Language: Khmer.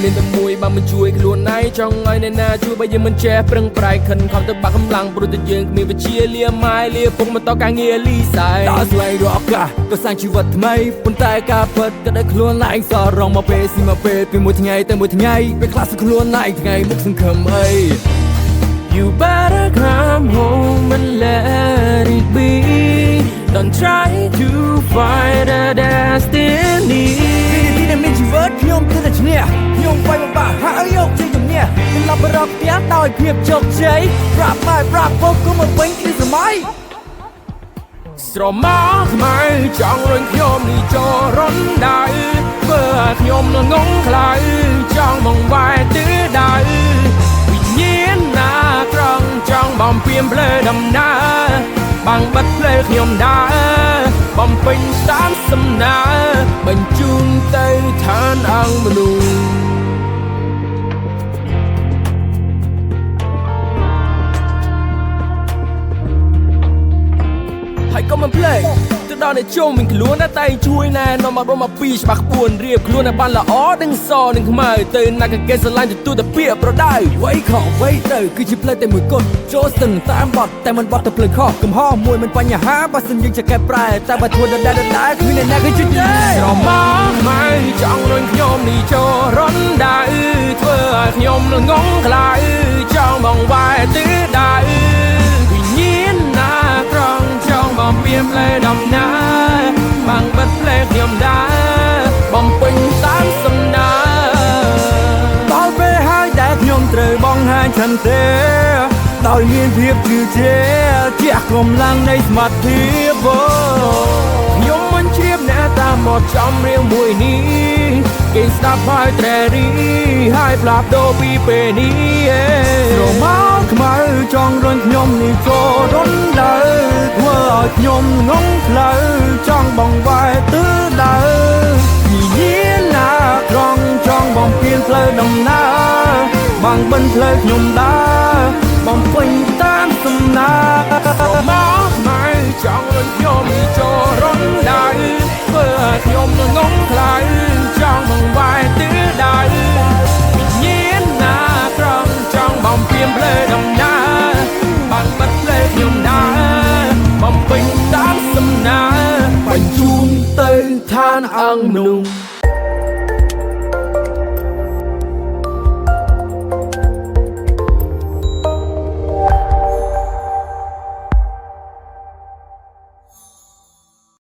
មានតែមួយបើមិនជួយខ្លួនឯងចង់ឲ្យអ្នកណាជួយបើយើងមិនចេះប្រឹងប្រែងខិនខំទៅបាក់កម្លាំងព្រោះតែយើងគ្មានវិជ្ជាលាម៉ែលាពុកមិនតការងារលីសែដល់ស្វែងរកឱកាសក៏សាងជីវិតថ្មីប៉ុន្តែការពិតក៏ដោយខ្លួនឯងសរងមកពេលស៊ីមកពេលពីមួយថ្ងៃទៅមួយថ្ងៃពេលខ្លះសឹកខ្លួនឯងថ្ងៃមុខសង្ឃឹមអី You better come home and let it be. Don't try to find a destiny. ពីនេះមានជីវិតខ្ញុំគឺតែឈ្នះខ្ញុំវាយបំបាក់ហើយយកជ័យជំនះខ្ញុំឡប់រកផ្ទះដោយភាពជោគជ័យប្រាប់ម៉ែប្រាប់ពុកក៏មកវិញគឺសម័យស្រមោលថ្មីចង់រុញខ្ញុំនេះចូលរំដៅធ្វើឲ្យខ្ញុំងងខ្លៅចង់មកវាយទិដៅវិញ្ញាណណាត្រង់ចង់បំពេញផ្លូវដំណើរបាំងបិទផ្លូវខ្ញុំដើរបំពេញតាមសំណើបញ្ជូនទៅឋានអង្គមនុស្សហើយក៏មិនភ្លេចទៅដល់អ្នកជុំមានខ្លួនតែតែជួយណែនាំមកដល់មកពីច្បាស់ក្បួនរៀបខ្លួនឲ្យបានល្អដឹងសនឹងខ្មៅទៅណាក៏គេស្រឡាញ់ទទួលតែពាក្យប្រដៅវៃខុសវៃត្រូវគឺជាផ្លូវតែមួយគត់ចូលស្ទឹងតាមបត់តែមិនបត់ទៅផ្លូវខុសកំហុសមួយមិនបញ្ហាបើសិនយើងจะកែប្រែតែបើធ្វើដដែលគ្មានអ្នកណាគេជួយទេស្រមោលខ្មៅចង់រុញខ្ញុំនេះចូលរំដៅធ្វើឲ្យខ្ញុំងងខ្លៅចង់បងវាយទិដៅវិញ្ញាណណាត្រង់ចង់បំពេញផ្លូវដំណើរបាំងបិទផ្លូវខ្ញុំដើរបំពេញតាមសំណើដល់ពេលហើយដែលខ្ញុំត្រូវបង្ហាញឆន្ទៈដោយមានភាពជឿជាក់ជះកម្លាំងនៃសមត្ថភាពខ្ញុំមិនជ្រាបអ្នកតាមមកចំរៀងមួយនេះគេស្ដាប់ហើយត្រេរីហើយផ្លាស់ប្ដូរពីពេលនេះស្រមោលខ្មៅចង់រុញខ្ញុំនេះចូលរំដៅធ្វើឲ្យខ្ញុំងងខ្លៅចង់បងវាយទិដៅវិញ្ញាណណាត្រង់ចង់បំពេញផ្លូវដំណើរបាំងបិទផ្លូវខ្ញុំដើរបំពេញតាមសំណើមកខ្មៅចង់រុញខ្ញុំនេះចូលរំដៅធ្វើឲ្យខ្ញុំងងខ្លៅចង់មកវាយទិដៅវិញ្ញាណណាត្រង់ចង់បំពេញផ្លូវដំណើរបាំងបិទផ្លូវខ្ញុំដើរបំពេញតាមសំណើបញ្ជូនទៅឋានអង្គមនុស្ស